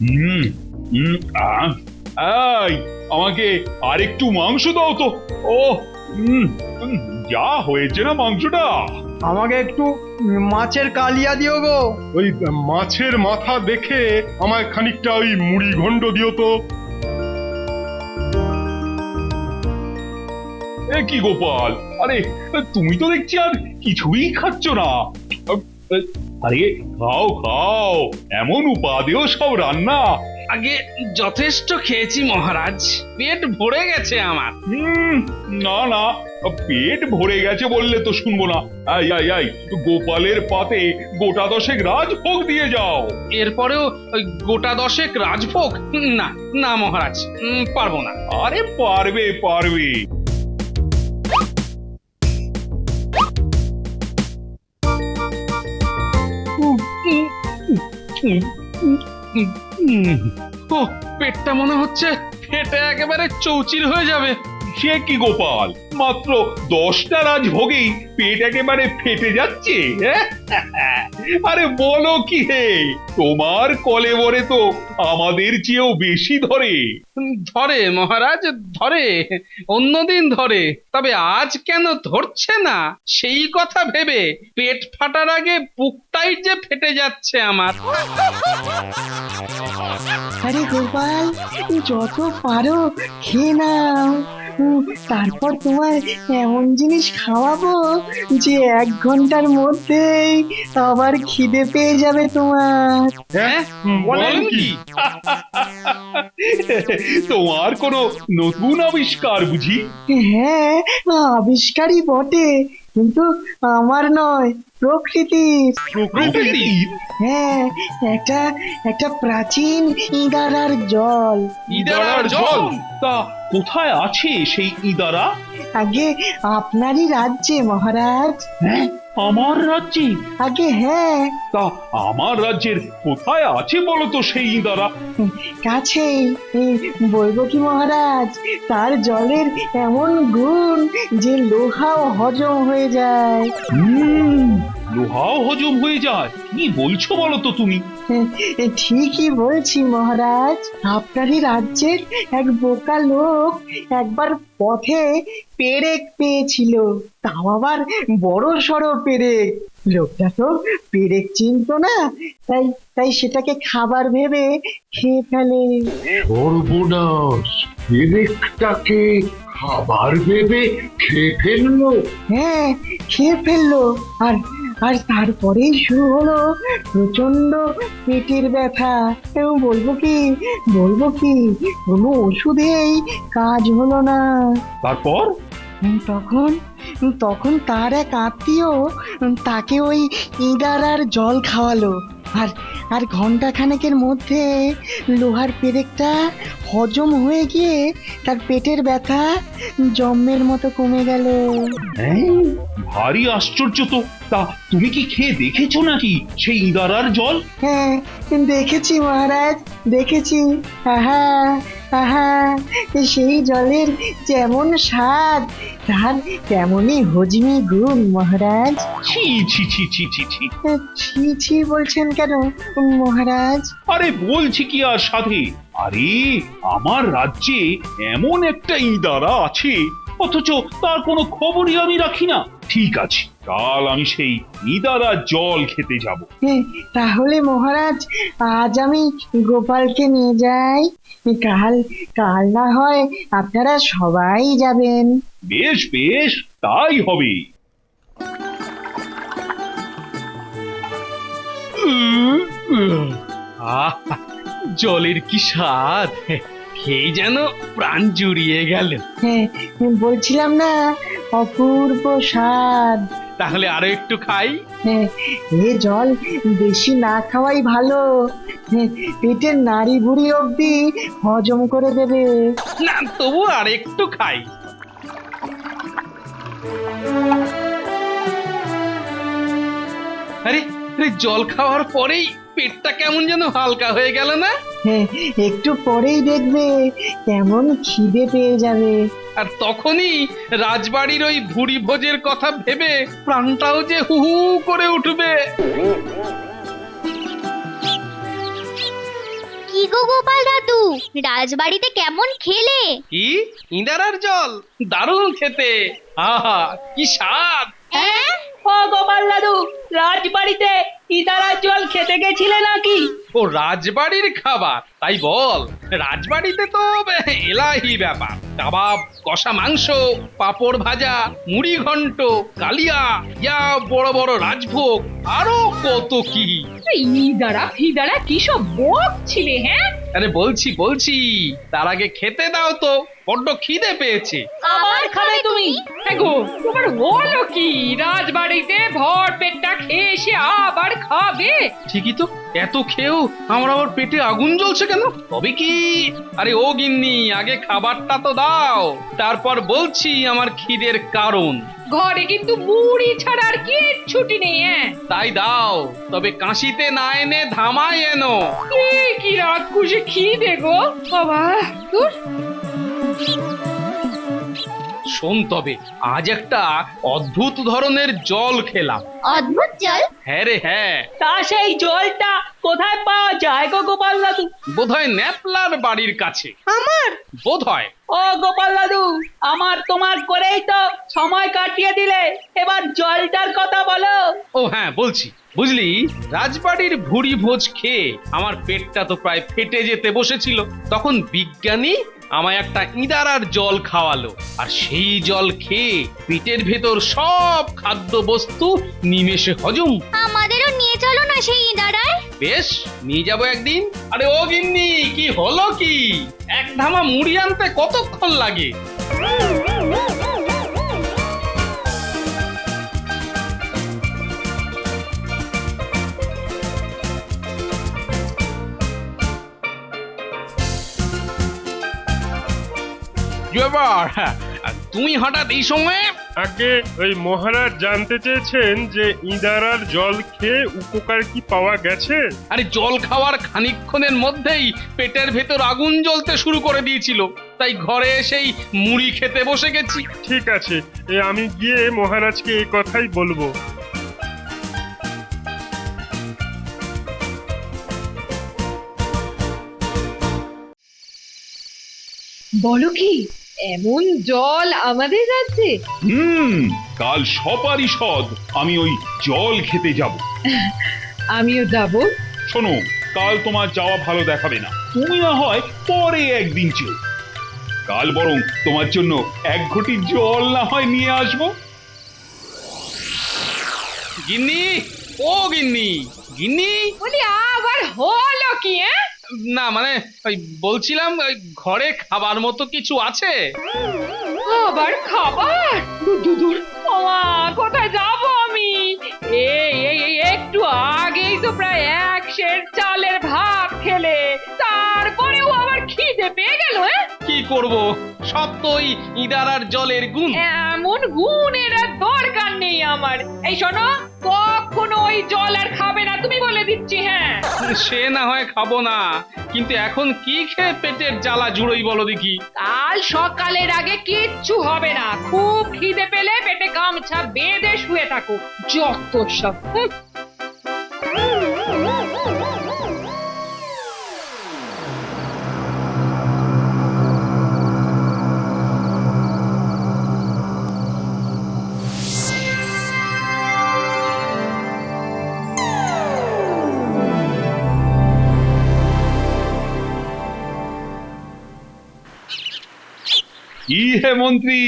হুম হুম আহ, এই, আমাকে আরেকটু মাংস দাও তো। ও হুম, হুম, যা হয়েছে না মাংসটা। আমাকে একটু মাছের কালিয়া দিও গো। ওই মাছের মাথা দেখে আমায় খানিকটা ওই মুড়ি ঘন্ট দিও তো। এ কি গোপাল, আরে তুমি তো দেখছি আর কিছুই খাচ্ছ না। আরে খাও খাও, এমন উপাদেয় সব রান্না। আগে যথেষ্ট খেয়েছি মহারাজ, পেট ভরে গেছে আমার। হুম, না না, পেট ভরে গেছে বললে তো শুনবো না। আই আই আই, গোপালের পাতে গোটা দশেক রাজভোগ দিয়ে যাও। এরপরেও ওই গোটা দশেক রাজভোগ? না না মহারাজ, পারবো না। আরে পারবে পারবে। ও, পেটটা মনে হচ্ছে ফেটে একেবারে চৌচির হয়ে যাবে। সে কি গোপাল, মাত্র 10টা রাজভোগেই পেট একেবারে ফেটে যাচ্ছে? আরে বলো কি হে, তোমার কলেবরে তো আমাদের চেয়েও বেশি ধরে। ধরে মহারাজ, ধরে, অন্যদিন ধরে, তবে আজ কেন ধরছে না সেই কথা ভেবে পেট ফাটার আগে বুকটাই যে ফেটে যাচ্ছে আমার। আরে গোপাল, যত পারো খেয়ে নাও। তারপর তোমার এমন জিনিস খাওয়াবো যে 1 ঘন্টার মধ্যেই আবার খিদে পেয়ে যাবে তোমার। হ্যাঁ, বলেন কি? তোমার কোনো নতুন আবিষ্কার বুঝি? হ্যাঁ, আবিষ্কারই বটে, কিন্তু আমার নয়, প্রকৃতির। প্রকৃতির? হ্যাঁ, একটা একটা প্রাচীন ইদারার জল। ইদারার জল? তা কোথায় আছে সেই ইদারা? আগে আপনারই রাজ্যে মহারাজ। হ্যাঁ, আমার রাজ্যে? আগে হ্যাঁ, তা আমার রাজ্যের কোথায় আছে বলো তো সেই ইদারা? কাছেই। বলবো কি মহারাজ, তার জলের এমন গুণ যে লোহাও হজম হয়ে যায়। লোহাও হজম হয়ে যায়? কি বলছো বলো তো তুমি? ঠিকই বলছি মহারাজ। আপনারই রাজ্যের এক বোকা লোক একবার পথে পেরেক পেয়েছিল, তাও আবার বড় সড়ো পেরেক। লোকটা তো পেরেক চিনতো না, তাই তাই সেটাকে খাবার ভেবে খেয়ে ফেলে। সর্বনাশ, পেরেকটাকে খাবার ভেবে খেয়ে ফেললো। হ্যাঁ, খেয়ে ফেললো। আর আর তারপরেই শুরু হলো প্রচন্ড পেটের ব্যথা। এবং বলবো কি কোনো ওষুধেই কাজ হলো না। তারপর? তখন তখন তার এক আত্মীয় তাকে ওই ইঁদারার জল খাওয়ালো। আর আর ঘন্টাখানেকের মধ্যে লোহার পেরেকটা হজম হয়ে গিয়ে তার পেটের ব্যথা জম্মের মতো কমে গেল। হ্যাঁ, ভারী আশ্চর্য তো। তা তুমি কি খেয়ে দেখেছো নাকি সেই ইদারার জল? হ্যাঁ, দেখেছি মহারাজ, দেখেছি। আহা আহা, সেই জলের যেমন স্বাদ, তার তেমনই হজমি গুণ মহারাজ। ছি ছি ছি ছি ছি ছি। ছি ছি বলছেন কেন মহারাজ? আরে বলছি কি আর সাধে, আরে আমার রাজ্যে এমন একটা ইদারা আছে, অথচ তার কোনো খবরই আমি রাখি না। ঠিক আছে, কাল আমি সেই ইদারা জল খেতে যাব। তাহলে মহারাজ আজ আমি গোপালকে নিয়ে যাই। কাল কাল না হয় আপনারা সবাই যাবেন। বেশ বেশ, তাই হবে। আহ, জলের কি স্বাদ! খেয়ে যেন প্রাণ জুড়িয়ে গেল। হ্যাঁ, বলছিলাম না, অপূর্ব স্বাদ। তাহলে আরো একটু খাই। হ্যাঁ, এ জল বেশি না খাওয়াই ভালো। পেটের নাড়ি ভুড়ি অবধি হজম করে দেবে। না, তবু আর একটু খাই। আরে আরে, জল খাওয়ার পরেই পেটটা কেমন যেন হালকা হয়ে গেল না? হ্যাঁ, একটু পরেই দেখবে কেমন খিদে পেয়ে যাবে। আর তখনই রাজবাড়ির ওই ভুরি ভোজের কথা ভেবে প্রাণটাও যে হু হু করে উঠবে। কি গো গোপাল দাদু, রাজবাড়িতে কেমন খেলে? কি ইঁদারার জল? দারুণ খেতে। আহা কি স্বাদ! হ্যাঁ? ও গোপাল দাদু, রাজবাড়িতে ইদারার জল খেতে গেছিলে নাকি? ও রাজবাড়ির খাবার তাই বল? রাজবাড়িতে তো এলাহি ব্যাপার। কাবাব, কষা মাংস, পাঁপড় ভাজা, মুড়ি ঘন্ট, কালিয়া, ইয়া বড় বড় রাজভোগ, আরো কত কি। ইদারা ফিদারা কি সব বকছিলে? হ্যাঁ, আরে বলছি তার আগে খেতে দাও তো, বড্ড খিদে পেয়েছে। আবার খাবে তুমি? হ্যাঁ গো, তোমার হলো কি? রাজবাড়িতে ভর পেটটা খেয়ে এসে আবার খাবে? ঠিকই তো, এত খেয়েও আমার আবার পেটে আগুন জ্বলছে কেন? তবে কি? আরে ও গিন্নি, আগে খাবারটা তো দাও, তারপর বলছি আমার খিদের কারণ। ঘরে কিন্তু মুড়ি ছাড়া আর কিচ্ছুটি নেই। হ্যাঁ, তাই দাও, তবে কাশিতে না এনে ধামায় এনো। কি রাত খুশি খিদে গো বাবা। ধুর। শোন তবে, আজ একটা অদ্ভুত ধরনের জল খেলাম। অদ্ভুত জল? হ্যাঁ রে হ্যাঁ, তা সেই জলটা কোথায় পাওয়া যায় গো গোপাল দাদু? বোধহয় ন্যাপলার বাড়ির কাছে। আমার বোধহয়। ও গোপাল দাদু, আমার তোমার করেই তো সময় কাটিয়ে দিলে, এবার জলটার কথা বলো। ও হ্যাঁ বলছি, বুঝলি, রাজবাড়ির ভুরি ভোজ খেয়ে আমার পেটটা তো প্রায় ফেটে যেতে বসেছিল। তখন বিজ্ঞানী আমায় একটা ইঁদারার জল খাওয়ালো, আর সেই জল খেয়ে পেটের ভেতর সব খাদ্য বস্তু নিমেষে হজম। আমাদেরও নিয়ে চলো না সেই ইদারায়। বেশ, নিয়ে যাবো একদিন। আরে ও গিন্নি, কি হলো কি? এক ধামা মুড়ি আনতে কতক্ষণ লাগে? কি ব্যাপার? তুমি হঠাৎ এই সময়ে? আগে ওই মহারাজ জানতে চেয়েছেন যে ইঁদারার জল খেয়ে উপকার কি পাওয়া গেছে। আরে জল খাওয়ার খানিকক্ষণের মধ্যেই পেটের ভেতর আগুন জ্বলতে শুরু করে দিয়েছিল, তাই ঘরে এসেই মুড়ি খেতে বসে গেছি। ঠিক আছে, আমি গিয়ে মহারাজকে এই কথাই বলবো। বলো কি, এমন জল আমাদের রাজ্যে? কাল সপারি সদ আমি ওই জল খেতে যাব। আমিও যাব। শোনো, কাল তোমার যাওয়া ভালো দেখাবে না, তুমি না হয় পরে একদিন চেও। কাল বরং তোমার জন্য এক ঘটি জল না হয় নিয়ে আসবো। গিন্নি, ও গিন্নি, গিন্নি। বলি আবার হলো কি? না মানে ওই বলছিলাম, ওই ঘরে খাবার মতো কিছু আছে? আবার খাবার? দূর, ওমা, কোথায় যাব আমি? এই একটু আগেই তো প্রায় 1 সের চালের ভাত খেলে, তারপরেও আবার খিদে পেয়ে গেল। কি করব, সব তো ওই ইঁদারার জলের গুণ। এমন গুণের আর দরকার নেই আমার। এই শোনো, কখনো ওই জল আর খাবে না, তুমি বলে দিচ্ছি। হ্যাঁ, সে না হয় খাবো না, কিন্তু এখন কি খেয়ে পেটের জ্বালা জুড়োই বলো দেখি। কাল সকালের আগে কিচ্ছু হবে না। খুব খিদে পেলে পেটে গামছা বেঁধে শুয়ে থাকো। যত সব। কি হে মন্ত্রী,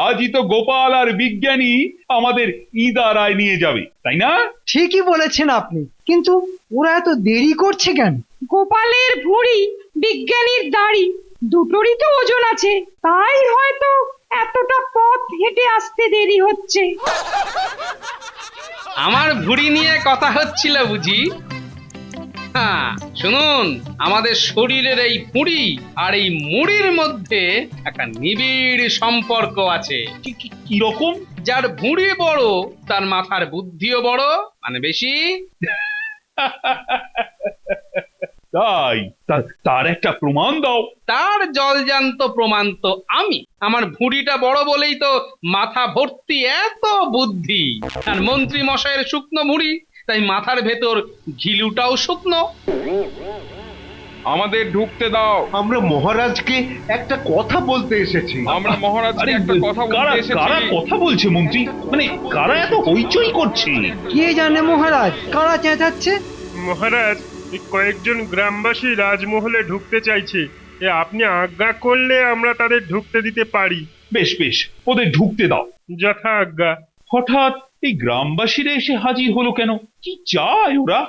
আজই তো গোপাল আর বিজ্ঞানী আমাদের ইদারায় নিয়ে যাবে, তাই না? ঠিকই বলেছেন আপনি, কিন্তু ওরা এত দেরি করছে কেন? গোপালের ভুঁড়ি, বিজ্ঞানীর দাড়ি, দুটোরই তো ওজন আছে, তাই হয়তো এতটা পথ হেঁটে আসতে দেরি হচ্ছে। আমার ভুঁড়ি নিয়ে কথা হচ্ছিল বুঝি? হ্যাঁ শুনুন, আমাদের শরীরের এই ভুঁড়ি আর এই মুড়ির মধ্যে একটা নিবিড় সম্পর্ক আছে। কি রকম? যার ভুঁড়ি বড় তার মাথার বুদ্ধিও বড়, মানে বেশি। তাই তার একটা প্রমাণ দাও। তার জলজান্ত প্রমাণ তো আমি। আমার ভুঁড়িটা বড় বলেই তো মাথা ভর্তি এত বুদ্ধি। আর মন্ত্রী মশাইয়ের শুকনো ভুঁড়ি, তাই মাথার ভেতর ঘিলুটাও শুকনো। আমাদের ঢুকতে দাও। আমরা মহারাজকে একটা কথা বলতে এসেছি। আমরা মহারাজকে আরে একটা কথা কারা বলতে এসেছি। কারা কথা বলছে মন্ত্রী? মানে কারা এত হইচই করছে? কে জানে মহারাজ কারা চেঁচাচ্ছে? মহারাজ, এই কয়েকজন গ্রামবাসী রাজমহলে ঢুকতে চাইছে। আপনি আজ্ঞা করলে আমরা তাদের ঢুকতে দিতে পারি। বেশ বেশ, ওদের ঢুকতে দাও। যথা আজ্ঞা। হঠাৎ এই গ্রামবাসীরা এসে হাজির হলো কেন? কি চায় ওরা?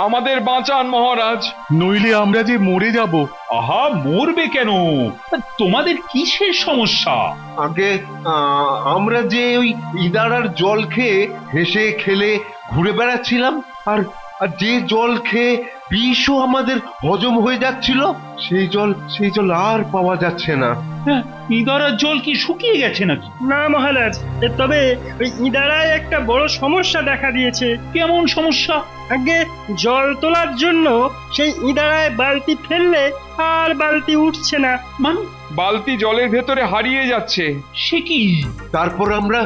আমাদের বাঁচান মহারাজ। নইলে আমরা যে মরে যাব। আহা, মরবে কেন? তোমাদের কিসের সমস্যা? আগে আমরা যে ওই ইদারার জল খেয়ে হেসে খেলে ঘুরে বেড়াচ্ছিলাম, আর আর যে জল খেয়ে বিষও আমাদের হজম হয়ে যাচ্ছিল, সেই জল আর পাওয়া যাচ্ছে না। হ্যাঁ, ইদারার জল কি শুকিয়ে গেছে নাকি? না মহারাজ, তবে ওই ইদারায় একটা বড় সমস্যা দেখা দিয়েছে। কেমন সমস্যা? আগে জল তোলার জন্য সেই ইদারায় বালতি ফেললে আর বালতি উঠছে না। মানে বালতি জলের ভেতরে হারিয়ে যাচ্ছে। সে কি? তারপর আমরা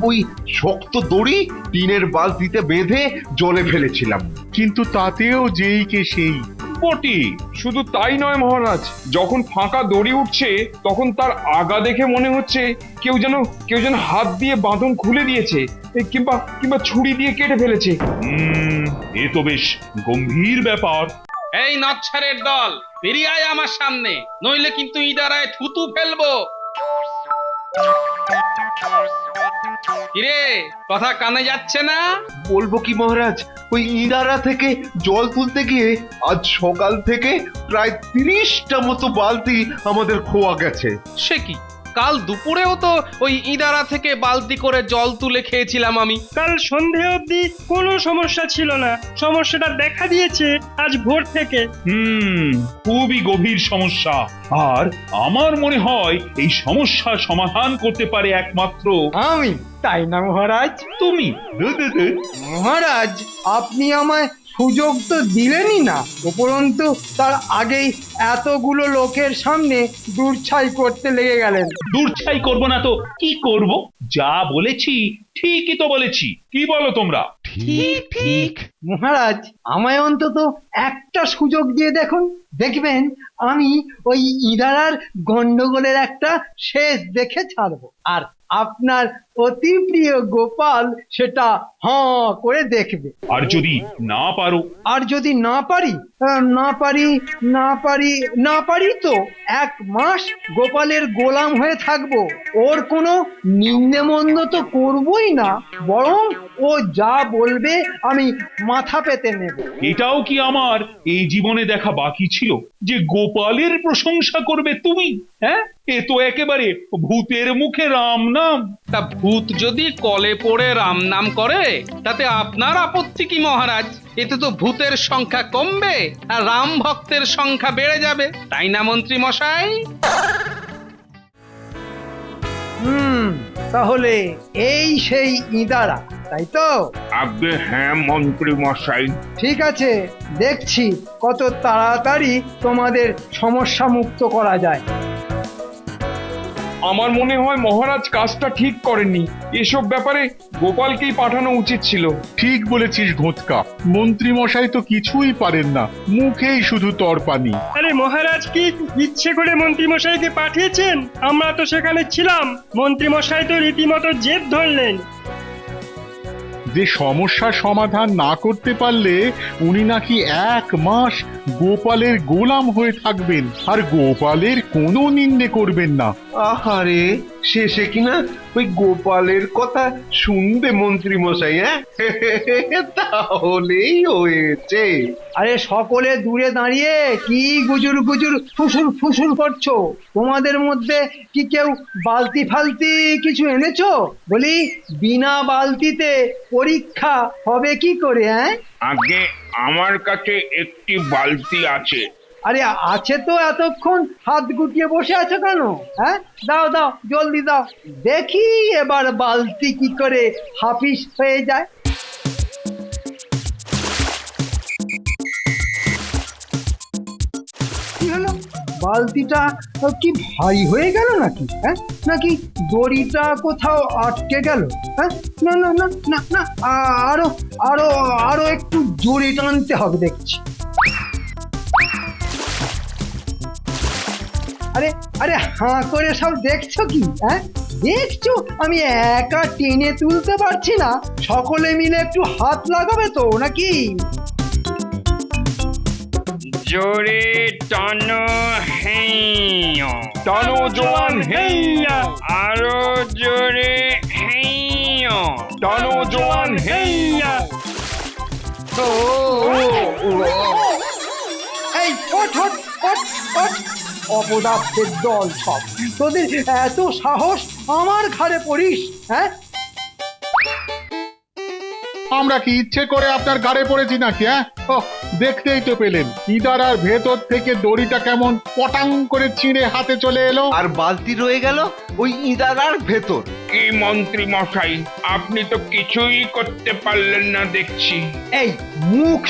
ওই শক্ত দড়ি টিনের বালতিতে বেঁধে জলে ফেলেছিলাম, কিন্তু তাতেও যেই কে সেই। বটে। শুধু তাই নয় মহারাজ, যখন ফাঁকা দড়ি উঠছে তখন তার আগা দেখে মনে হচ্ছে কেউ যেন হাত দিয়ে বাঁধন খুলে দিয়েছে, কিংবা ছুরি দিয়ে কেটে ফেলেছে। এ তো বেশ গম্ভীর ব্যাপার। এই নচ্ছারের দল, বেরিয়ে আয় আমার সামনে, নইলে কিন্তু ইদারায় থুতু ফেলবো। কিরে, কথা কানে যাচ্ছে না? বলবো কি মহারাজ, ওই ইদারা থেকে জল তুলতে গিয়ে আজ সকাল থেকে প্রায় 30টা মতো বালতি আমাদের খোয়া গেছে। সে কি, কাল দুপুরেও তো ওই ইদারা থেকে বালতি করে জল তুলে খেয়েছিলাম আমি। কাল সন্ধে অবধি কোনো সমস্যা ছিল না, সমস্যাটা দেখা দিয়েছে আজ ভোর থেকে। খুবই গভীর সমস্যা। আর আমার মনে হয় এই সমস্যা সমাধান করতে পারে একমাত্র আমি, তাই না মহারাজ? তুমি। মহারাজ, আপনি আমায় সুযোগ তো দিলেনই না, উপরন্তু তার আগেই এতগুলো লোকের সামনে দূরছাই করতে লেগে গেলেন। দূরছাই করব না তো কি করব? যা বলেছি ঠিকই তো বলেছি। কি বলো তোমরা? ঠিক ঠিক। মহারাজ, আমায় অন্তত একটা সুযোগ দিয়ে দেখুন, দেখবেন আমি ওই ইদারার গন্ডগোলের একটা শেষ দেখে ছাড়বো, আর আপনার অতি প্রিয় গোপাল সেটা হাঁ করে দেখবে। আর যদি না পারো? আর যদি না পারি না পারি তো 1 মাস গোপালের গোলাম হয়ে থাকবো। ওর কোনো নিন্দে মন্দ তো করবই না, বরং ও যা বলবে আমি মাথা পেতে নেব। এটাও কি আমার এই জীবনে দেখা বাকি ছিল যে গোপালের প্রশংসা করবে তুমি? হ্যাঁ, এ তো একেবারে ভূতের মুখে রাম নাম। তা ভূত যদি কলে পড়ে রাম নাম করে তাতে আপনার আপত্তি কি মহারাজ? এতে তো ভূতের সংখ্যা কমবে আর রাম ভক্তের সংখ্যা বেড়ে যাবে, তাই না মন্ত্রী মশাই? তাহলে এই সেই ইদারা, তাই তো? আজ্ঞে হ্যাঁ মন্ত্রী মশাই। ঠিক আছে, দেখছি কত তাড়াতাড়ি তোমাদের সমস্যা মুক্ত করা যায়। আমার মনে হয় মহারাজ কাজটা ঠিক করেননি। এসব ব্যাপারে গোপালকেই পাঠানো উচিত ছিল। ঠিক বলেছিস ঘোঁচকা, মন্ত্রী মশাই তো কিছুই পারেন না, মুখেই শুধু তরপানি। আরে মহারাজ কি ইচ্ছে করে মন্ত্রী মশাইকে পাঠিয়েছেন? আমরা তো সেখানে ছিলাম, মন্ত্রী মশাই তো রীতিমতো জেদ ধরলেন যে সমস্যার সমাধান না করতে পারলে উনি নাকি 1 মাস গোপালের গোলাম হয়ে থাকবেন, আর গোপালের কোনো নিন্দে করবেন না। আহারে, শেষে কিনা ওই গোপালের কথা শুনবে মন্ত্রী মশাই? হ্যাঁ, তাহলেই হয়েছে। আরে সকলে দূরে দাঁড়িয়ে কি গুজুর গুজুর ফুসুর করছো? তোমাদের মধ্যে কি কেউ বালতি ফালতি কিছু এনেছো? বলি, বিনা বালতিতে পরীক্ষা হবে কি করে? হ্যাঁ, আগে আমার কাছে একটি বালতি আছে। আরে আছে তো, এতক্ষণ হাত গুটিয়ে বসে আছো কেন? হ্যাঁ, দাও দাও, জলদি দাও, দেখি এবার বালতি কি করে হাফিস হয়ে যায়। কি হলো, বালতিটা কি ভারী হয়ে গেল নাকি? হ্যাঁ, নাকি দড়িটা কোথাও আটকে গেল? হ্যাঁ, না না না না না, আরো আরো আরো একটু জোরে টানতে হবে দেখছি। আরে আরে হাঁ করে সব দেখছো কি? হ্যাঁ, দেখছো আমি একা টেনে তুলতে পারছি না, সকলে মিলে একটু হাত লাগাবে তো নাকি? জোরে টানো হেইয়া, টানো জোয়ান হেইয়া, আরো জোরে হেইয়া, টানো জোয়ান হেইয়া। এই ওঠ ওঠ ওঠ ওঠ, অপদার্থের দল সব, তোদের এত সাহস আমার ঘাড়ে পড়িস? হ্যাঁ, আমরা কি ইচ্ছে করে আপনার গাড়ে পড়েছি নাকি? হ্যাঁ, ওহ, দেখতেই তো পেলেন ইদারার ভেতর থেকে দড়িটা কেমন পটাং করে ছিঁড়ে হাতে চলে এলো। আর বালতি রয়ে গেল ওই ইদারার ভেতর। কি মন্ত্রী মশাই, আপনি তো কিছুই করতে পারলেন না দেখছি। এই মুখ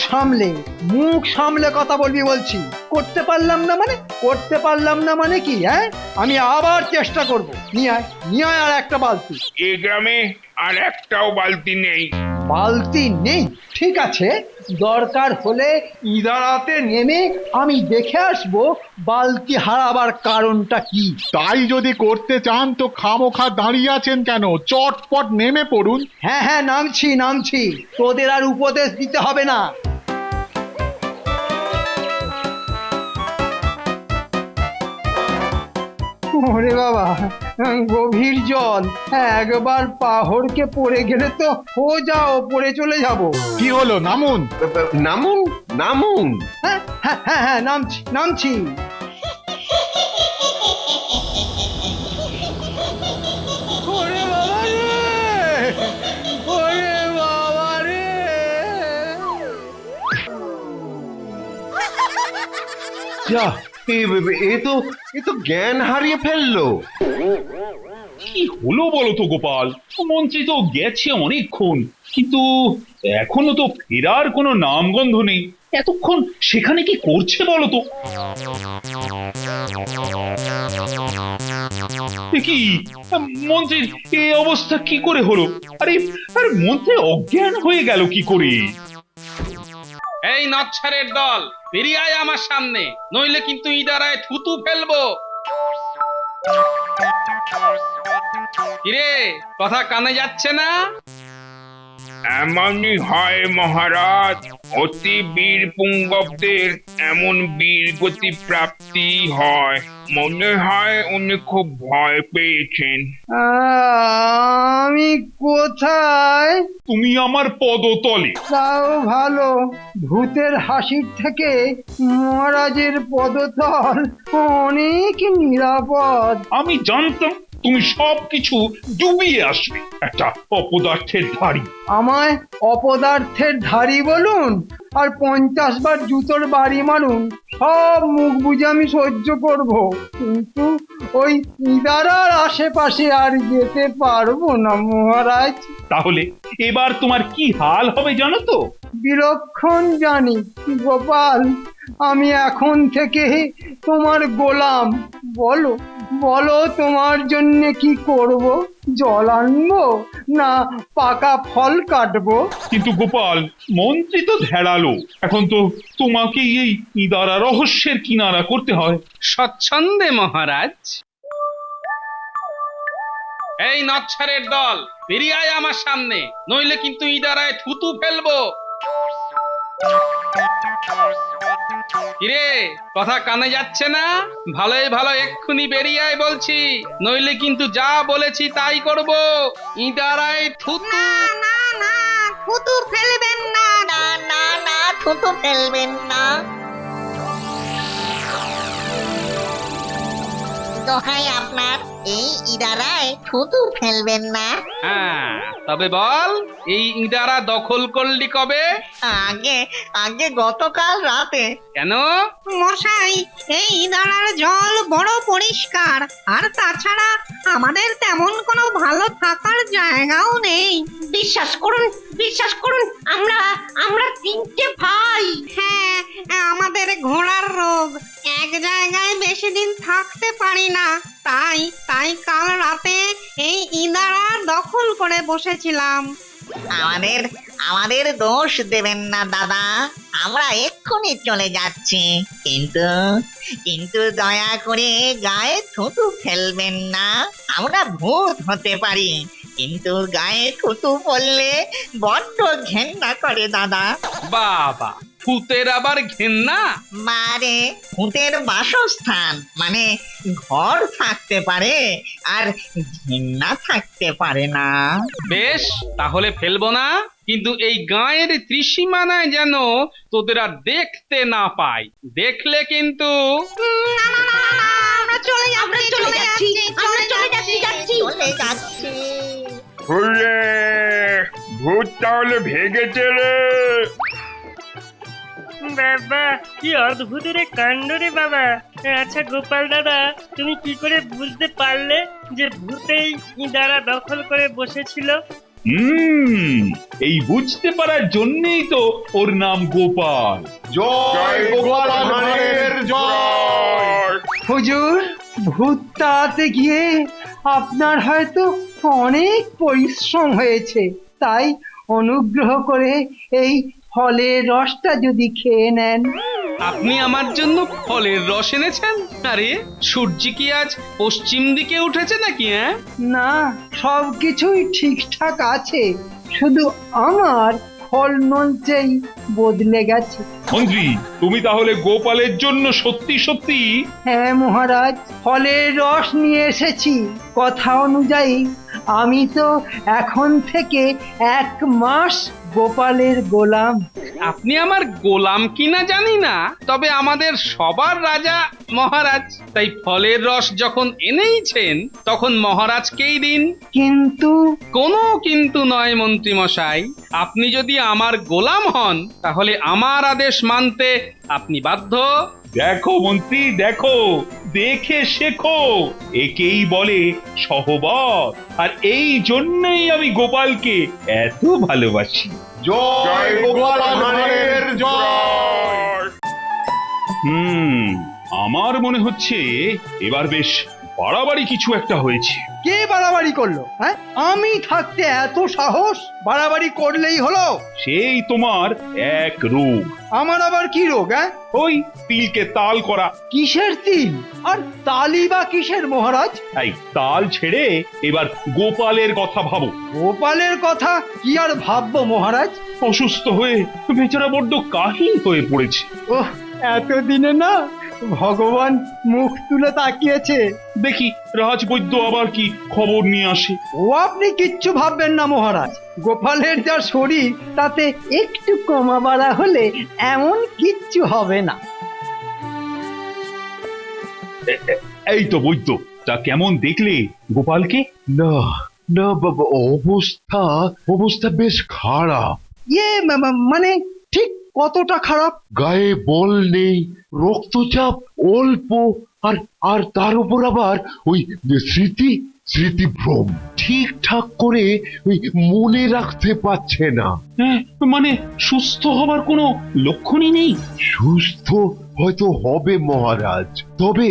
সামলে কথা বলবি বলছি। করতে পারলাম না মানে? করতে পারলাম না মানে কি? হ্যাঁ, আমি আবার চেষ্টা করব। নিয়ে আয় আর একটা বালতি। এ গ্রামে আর একটাও বালতি নেই। বালতি নেই? ঠিক আছে, দরকার হলে ইদারাতে নেমে আমি দেখে আসব বালতি হারাবার কারণটা কি। তাই যদি করতে চান তো খামোখা দাঁড়িয়ে আছেন কেন? চটপট নেমে পড়ুন। হ্যাঁ হ্যাঁ, নামছি, তোদের আর উপদেশ দিতে হবে না। ওরে বাবা, গভীর জল, একবার পাহড়কে পড়ে গেলে তো পড়ে চলে যাব। কি হলো, নামুন। নামুন নামুন। হ্যাঁ হ্যাঁ হ্যাঁ হ্যাঁ, নামছি। ওরে বাবা রে, ওরে বাবা রে। যা, এ তো জ্ঞান হারিয়ে ফেললো। কি হলো বলো তো গোপাল? মন্ত্রী তো গেছে অনেকক্ষণ, কিন্তু এখনো তো ফেরার কোনো নামগন্ধ নেই। এতক্ষণ সেখানে কি করছে বলো তো? কি মন্ত্রীর এই অবস্থা কি করে হলো? আরে মন্ত্রী অজ্ঞান হয়ে গেল কি করে? এই নচ্ছারের দল, বেরিয়ে আয় আমার সামনে, নইলে কিন্তু ইদারায় থুতু ফেলবো। কিরে, কথা কানে যাচ্ছে না? এমনই হয় মহারাজ, অতি বীর পুঙ্গবদের এমন বীর গতি প্রাপ্তি হয়। মনে হয় উনি খুব ভয় পেয়েছেন। আমি কোথায়? তুমি আমার পদতলে। তাও ভালো, ভূতের হাসির থেকে মহারাজের পদতল অনেক নিরাপদ। আমি জানতাম তুমি সবকিছু ডুবিয়ে আসবে, একটা অপদার্থের ধাড়ি। আমায় অপদার্থের ধাড়ি বলুন আর 50 বার জুতোর বাড়ি মারুন, সব মুখ বুঝে আমি সহ্য করব, কিন্তু ওই ইদারার আশেপাশে আর যেতে পারবো না মহারাজ। তাহলে এবার তোমার কি হাল হবে জানো তো? বিলক্ষণ জানি গোপাল, আমি এখন থেকে তোমার গোলাম। বলো বলো, তোমার জন্য কি করব? জল আনবো না পাকা ফল কাটবো? কিন্তু গোপাল, মন্ত্রী তো ধ্যাড়ালো, এখন তো তোমাকেই এই ইদারা রহস্যের কিনারা করতে হয়। স্বচ্ছন্দে মহারাজ। এই নচ্ছারের দল, বেরিয়ে আয় আমার সামনে, নইলে কিন্তু ইদারায় থুতু ফেলবো। কিরে, কথা কানে যাচ্ছে না? ভালোই ভালো এক্ষুনি বেরিয়ে আয় বলছি, নইলে কিন্তু যা বলেছি তাই করব। ইদারায় থুতু। না, থুতু ফেলবেন না, না, থুতু ফেলবেন না। দোহাই আপনার, এই ইদারায় থুতু ফেলবেন না। হ্যাঁ, তবে বল, এই ইদারা দখল করলি কবে? আগে গতকাল রাতে। কেন? মশাই, এই ইদারার জল বড় পরিষ্কার, আর তাছাড়া আমাদের তেমন কোনো ভালো থাকার জায়গাও নেই। বিশ্বাস করুন, আমরা 3টে ভাই। হ্যাঁ, আমাদের ঘোড়ার রোগ, এক জায়গায় বেশি দিন থাকতে পারি না, তাই কাল রাতে এই ইদারা দখল করে বসেছিলাম। আমাদের আমাদের দোষ দেবেন না দাদা, আমরা এক্ষুনি চলে যাচ্ছি। কিন্তু কিন্তু দয়া করে গায়ে থুতু ফেলবেন না। আমরা ভূত হতে পারি, কিন্তু গায়ে থুতু পড়লে বড্ড ঘেন্না করে দাদা। বাবা, ভূতের আবার ঘেন্না? মানে ভূতের বাসস্থান, মানে ঘর থাকতে পারে আর ঘেন্না থাকতে পারে না। বেশ, তাহলে ফেলবো না, কিন্তু এই গাঁয়ের ত্রিসীমানায় যেন তোদের আর দেখতে না পাই। দেখলে কিন্তু আমরা চলে যাচ্ছি চলে যাচ্ছি। হুররে! ভূত তাহলে ভেগেছে রে। বাবা, কি অদ্ভুত রে কাণ্ড রে বাবা। আচ্ছা গোপাল দাদা, তুমি কি করে বুঝতে পারলে যে ভূতেই ইঁদারা দখল করে বসেছিল? এই বুঝতে পারার জন্যই তো ওর নাম গোপাল। জয় গোপাল ভাঁড়ের জয়। হুজুর, ভূত তাড়াতে গিয়ে আপনার হয়তো অনেক পরিশ্রম হয়েছে, তাই অনুগ্রহ করে এই ফলের রসটা যদি খেয়ে নেন। আপনি আমার জন্য ফলের রস এনেছেন? আরে, সূর্য কি আজ পশ্চিম দিকে উঠেছে নাকি? হ্যাঁ, না, সবকিছুই ঠিকঠাক আছে, শুধু আমার ফল নলচেই বদলে গেছে। মন্ত্রী, তুমি তাহলে গোপালের জন্য সত্যি সত্যি? হ্যাঁ মহারাজ, ফলের রস নিয়ে এসেছি। কথা অনুযায়ী আমি তো এখন থেকে 1 মাস গোপালের গোলাম। আপনি আমার গোলাম কিনা জানি না, তবে আমাদের সবার রাজা মহারাজ। তাই ফলের রস যখন এনেইছেন তখন মহারাজকেই দিন। কিন্তু কোনো কিন্তু নয় মন্ত্রী মশাই, আপনি যদি আমার গোলাম হন তাহলে আমার আদেশ মানতে আপনি বাধ্য। দেখো মন্ত্রী, দেখো, দেখে শেখো, একেই বলে সহবত। আর এই জন্যই আমি গোপালকে এত ভালোবাসি। জয় গোপাল ভাঁড়ের জয়। আমার মনে হচ্ছে এবার বেশ বাড়াবাড়ি কিছু একটা হয়েছে। কে বাড়াবাড়ি করলো? হ্যাঁ, আমি থাকতে এত সাহস? বাড়াবাড়ি করলেই হলো? সেই তোমার এক রোগ। আমার আবার কি রোগ? হ্যাঁ, ওই তিলকে তাল করা। কিসের তিল আর তালি বা কিসের মহারাজ? এই তাল ছেড়ে এবার গোপালের কথা ভাবো। গোপালের কথা কি আর ভাববো মহারাজ? অসুস্থ হয়ে বেচারা বড্ড কাহিল হয়ে পড়েছে। ওহ, এতদিনে না ভগবান মুখ তুলে তাকিয়েছে। দেখি রাজবৈদ্য আবার কি খবর নিয়ে আসে। ও আপনি কিচ্ছু ভাববেন না মহারাজ, গোপালের যা শরীর তাতে একটু কমা বাড়া হলে এমন কিচ্ছু হবে না। এই তো বৈদ্য, তা কেমন দেখলে গোপালকে? না না বাবা, অবস্থা বেশ খারাপ। মানে ঠিক কতটা খারাপ? গায়ে বল নেই, রক্তচাপ অল্প, আর তার উপর আবার ওই স্মৃতিভ্রম, ঠিকঠাক করে ওই মনে রাখতে পারছে না। মানে সুস্থ হবার কোনো লক্ষণই নেই? সুস্থ হয়তো হবে মহারাজ, তবে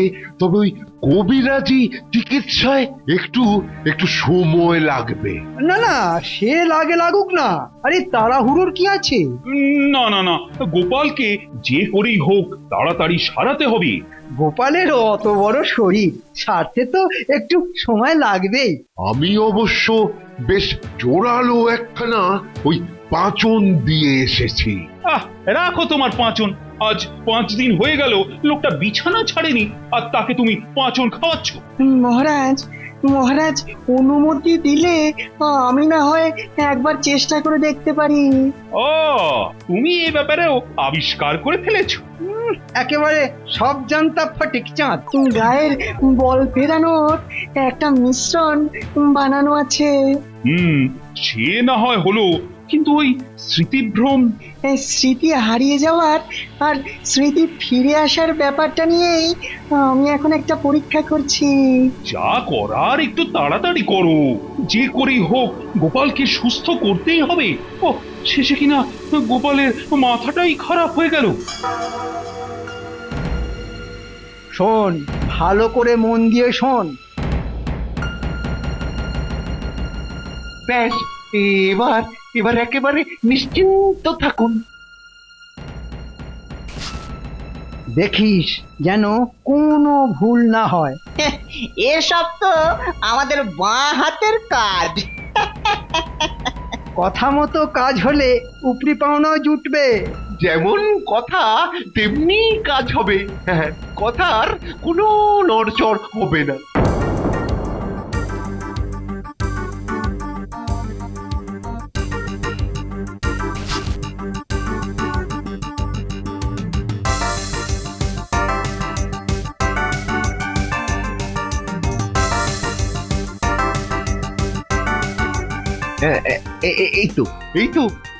ওই কবিরাজি চিকিৎসায় একটু সময় লাগবে। না, সে লাগুক না। আরে তাড়াহুড়োর কি আছে? না, গোপালকে যে করেই হোক তাড়াতাড়ি সারাতে হবে। গোপালের অত বড় শরীর, সারতে তো একটু সময় লাগবেই। আমি অবশ্য বেশ জোরালো একখানা ওই পাঁচন দিয়ে এসেছি। রাখো তোমার পাঁচন। আজ 5 দিন হয়ে গেল লোকটা বিছানা ছাড়েনি, আর তাকে তুমি পাঁচন খাওয়াচ্ছ। মহারাজ অনুমতি দিলে আমি না হয় একবার চেষ্টা করে দেখতে পারি। ও, তুমি এই ব্যাপারেও আবিষ্কার করে ফেলেছো? একেবারে সব জানতা ফটিক চাঁদ। গায়ের বল ফেরানোর একটা মিশ্রণ বানানো আছে। সে না হয় হলো, কিন্তু ওই স্মৃতিভ্রম, স্মৃতি হারিয়ে যাওয়ার আর স্মৃতি ফিরে আসার ব্যাপারটা নিয়েই আমি এখন একটা পরীক্ষা করছি। যা করার একটু তাড়াতাড়ি করো, যে করেই হোক গোপালকে সুস্থ করতেই হবে। ও, শেষে কিনা গোপালের মাথাটাই খারাপ হয়ে গেল। শোন, ভালো করে মন দিয়ে শোন। ব্যাস, এবার একেবারে নিশ্চিন্ত থাকুন। দেখিস যেন কোনো ভুল না হয়। এসব তো আমাদের বাঁ হাতের কাজ। কথা মতো কাজ হলে উপরি পাওনাও জুটবে। যেমন কথা তেমনি কাজ হবে। হ্যাঁ, কথার কোনো নড়চড় হবে না।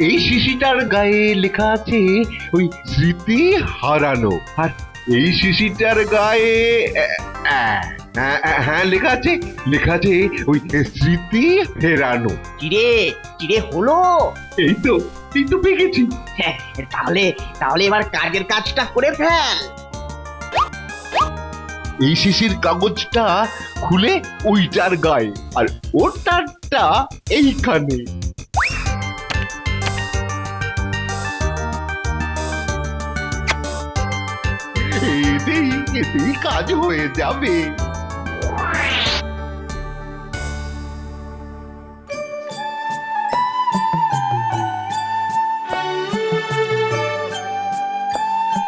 এই শিশিটার গায়ে লেখা আছে ওই স্মৃতি হারানো, আর এই শিশিটার গায়ে হ্যাঁ লেখা আছে ওই স্মৃতি ফেরানো। কিরে কিরে হলো? এই তো পেয়েছি। হ্যাঁ, তাহলে এবার কাজের কাজটা করে ফেল। এই শিশির কাগজটা খুলে ওইটার গায়ে, আর ওটারটা এইখানে। এতেই কাজ হয়ে যাবে।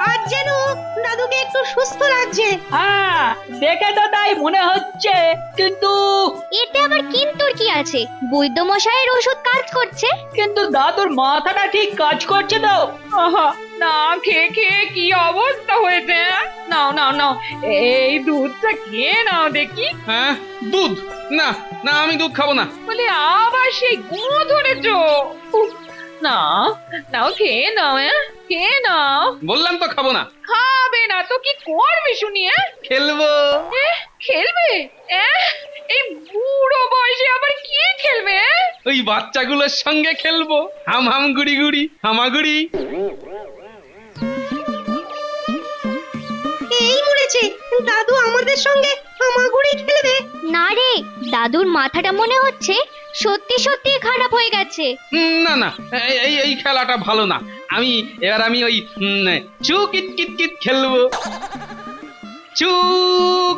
আজ যেন দাদুকে একটু সুস্থ লাগছে। হ্যাঁ, দেখে তো তাই মনে হচ্ছে, কিন্তু এতে আবার কিন্তুর কি আছে? বৈদ্য মশাইয়ের ওষুধ কাজ করছে। কিন্তু দাদুর মাথাটা ঠিক কাজ করছে তো। আহা, না খেয়ে খেয়ে কি অবস্থা হয়েছে। নাও নাও নাও, এই দুধটা খেয়ে নাও দেখি। হ্যাঁ, দুধ? না না, আমি দুধ খাবো না। বলে আবার সেই গুঁড়ো ধরেছো। উফ, না নাও, খেয়ে নাও, খেয়ে নাও। বললাম তো খাবো না। খাবে না তো কি করবে শুনি? খেলবো। খেলবে? এই বুড়ো বয়সে আবার কি খেলবে? ওই বাচ্চাগুলোর সঙ্গে খেলবো। হাম হাম গুড়ি গুড়ি হামাগুড়ি। এই মরেছে, দাদু আমাদের সঙ্গে হামাগুড়ি খেলবে? না রে, দাদুর মাথাটা মনে হচ্ছে সত্যি সত্যি খারাপ হয়ে গেছে। না না, এই খেলাটা ভালো না। আমি ওই চু কিট কিট কিট খেলবো। চু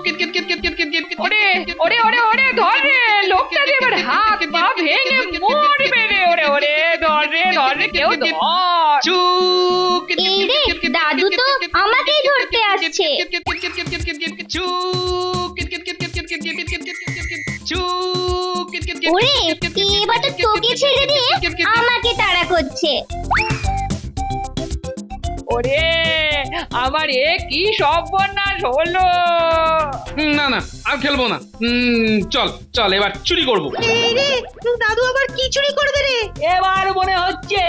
kit kit kit kit kit kit kit. ওরে ওরে ওরে ওরে, ধর রে, লোকটা যে এবার হাত পা ভেঙে মরবে রে। ওরে ওরে, ধর রে ধর রে, কেউ ধর। চু কিট এই রে, দাদু তো আমাকেই ধরতে আসছে। চু kit kit kit kit kit kit kit kit kit kit. চু কিট কিট কিট। ওরে, এবার তো তোকে ছেড়ে দিয়ে আমাকে তাড়া করছে। ওরে, আমার এ কি সর্বনাশ হলো। না না, আর খেলবো না। চল চল, এবার চুরি করবো। এই রে, দাদু আবার কি চুরি করবে রে? এবার মনে হচ্ছে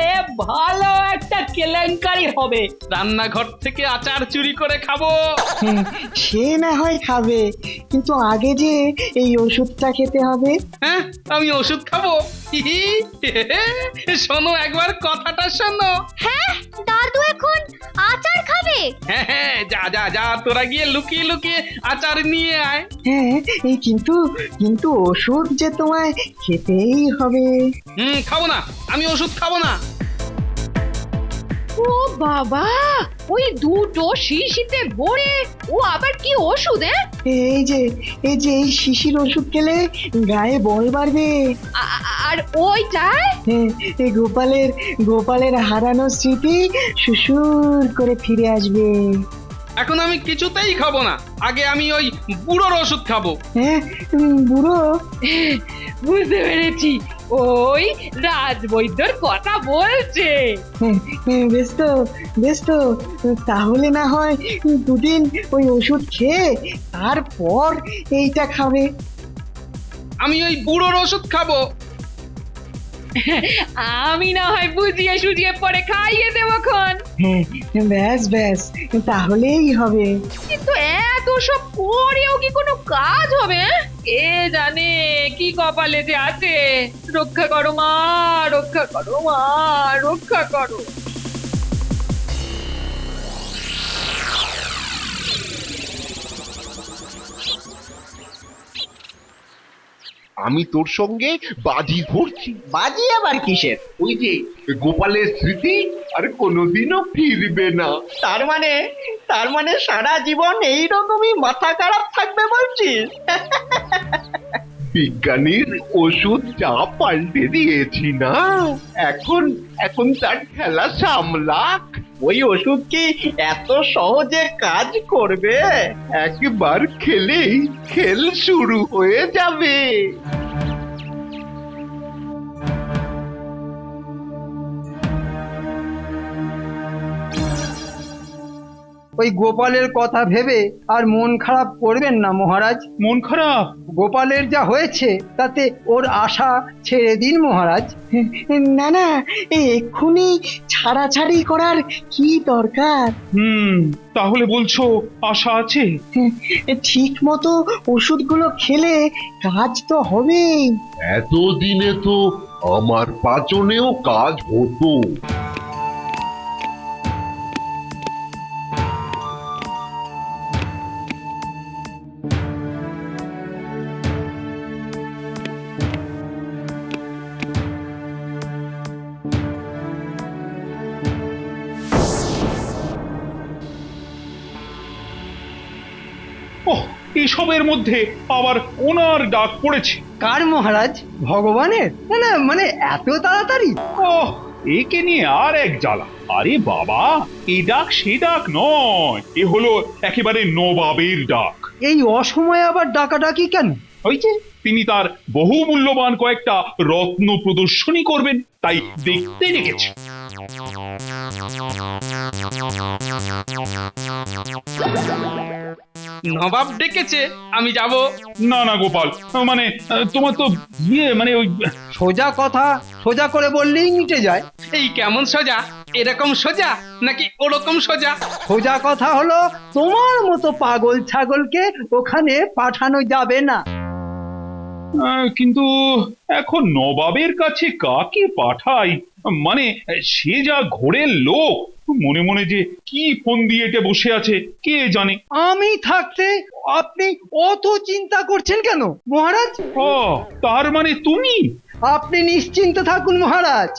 ভালো একটা কেলেঙ্কারি হবে। রান্নাঘর থেকে আচার চুরি করে খাবো। সে না হয় খাবে, কিন্তু আগে যে এই ওষুধটা খেতে হবে। হ্যাঁ, আমি ওষুধ খাবো? শোনো, একবার কথাটা শোনো। হ্যাঁ, দাদু এখন আচার খাবে? হ্যাঁ হ্যাঁ, যা যা যা, তোরা গিয়ে লুকিয়ে লুকিয়ে আচার নিয়ে আয়। হ্যাঁ, এই কিন্তু ওষুধ যে তোমায় খেতেই হবে। খাবো না, আমি ওষুধ খাবো না। ও বাবা, ওই দুটো শিশিতে ভরে ও আবার কি ওষুধ? এই যে এই শিশির ওষুধ খেলে গায়ে বল বাড়বে। আর ওইটায় এই গোপালের হারানো স্মৃতি সুসুর করে ফিরে আসবে। এখন আমি কিছুতেই খাবো না। আগে আমি ওই বুড়োর ওষুধ খাবো। হ্যাঁ, বুড়ো? বুঝতে পেরেছি, ওই রাজবৈদ্যর কথা বলছে। বেশ তো, তাহলে না হয় দুদিন ওই ওষুধ খেয়ে তারপর এইটা খাবে। আমি ওই বুড়োর ওষুধ খাবো। আমি না হয় বুঝিয়ে সুঝিয়ে পরে খাইয়ে দেবো খন। ব্যাস তাহলেই হবে। কিন্তু এত সব করেও কি কোনো কাজ হবে? কে জানে কি কপালে যে আছে। রক্ষা করো মা, রক্ষা করো মা, রক্ষা করো। আমি তোর সঙ্গে বাজি ধরছি। বাজি আবার কিসের? ওই যে গোপালের স্মৃতি আর কোনোদিনও ফিরবে না। তার মানে সারা জীবন এইরকমই মাথা খারাপ থাকবে বলছিস? বিজ্ঞানীর ওষুধ যা পাল্টে দিয়েছি না, এখন তার খেলা সামলাক। ওই ওষুধ কি এত সহজে কাজ করবে? একবার খেলেই খেল শুরু হয়ে যাবে। ওই গোপালের কথা ভেবে আর মন খারাপ করবেন না মহারাজ। মন খারাপ? গোপালের যা হয়েছে তাতে ওর আশা ছেড়ে দিন মহারাজ। না না, এক্ষুনি ছাড়াছাড়ি করার কি দরকার? তাহলে বলছো আশা আছে? ঠিক মতো ওষুধগুলো খেলে কাজ তো হবেই। এতদিনে তো আমার পাচনেও কাজ হতো। এসবের মধ্যে আবার ওনার ডাক পড়েছে। কার মহারাজ? ভগবানের? না না, মানে এত তাড়াতাড়ি? একে নিয়ে আর এক জ্বালা। আরে বাবা, এ ডাক সে ডাক নয়, এ হলো একেবারে নবাবের ডাক। এই অসময়ে আবার ডাকাডাকি কেন? ওই যে তিনি তার বহু মূল্যবান কয়েকটা রত্ন প্রদর্শনী করবেন, তাই দেখতে ডেকেছে। নবাব ডেকেছে, আমি যাব? না না গোপাল, মানে তোমার তো মানে ওই সোজা কথা সোজা করে বললেই মিটে যায়। এই কেমন সোজা? এরকম সোজা নাকি ওরকম সোজা? সোজা কথা হলো তোমার মতো পাগল ছাগলকে ওখানে পাঠানো যাবে না। কিন্তু এখন নবাবের কাছে কাকে পাঠাই? মানে সে যা ঘোরের লোক, মনে মনে যে কি ফোন দিয়ে এটা বসে আছে কে জানে। আমি থাকতে আপনি অত চিন্তা করছেন কেন মহারাজ? তার মানে তুমি? আপনি নিশ্চিন্ত থাকুন মহারাজ,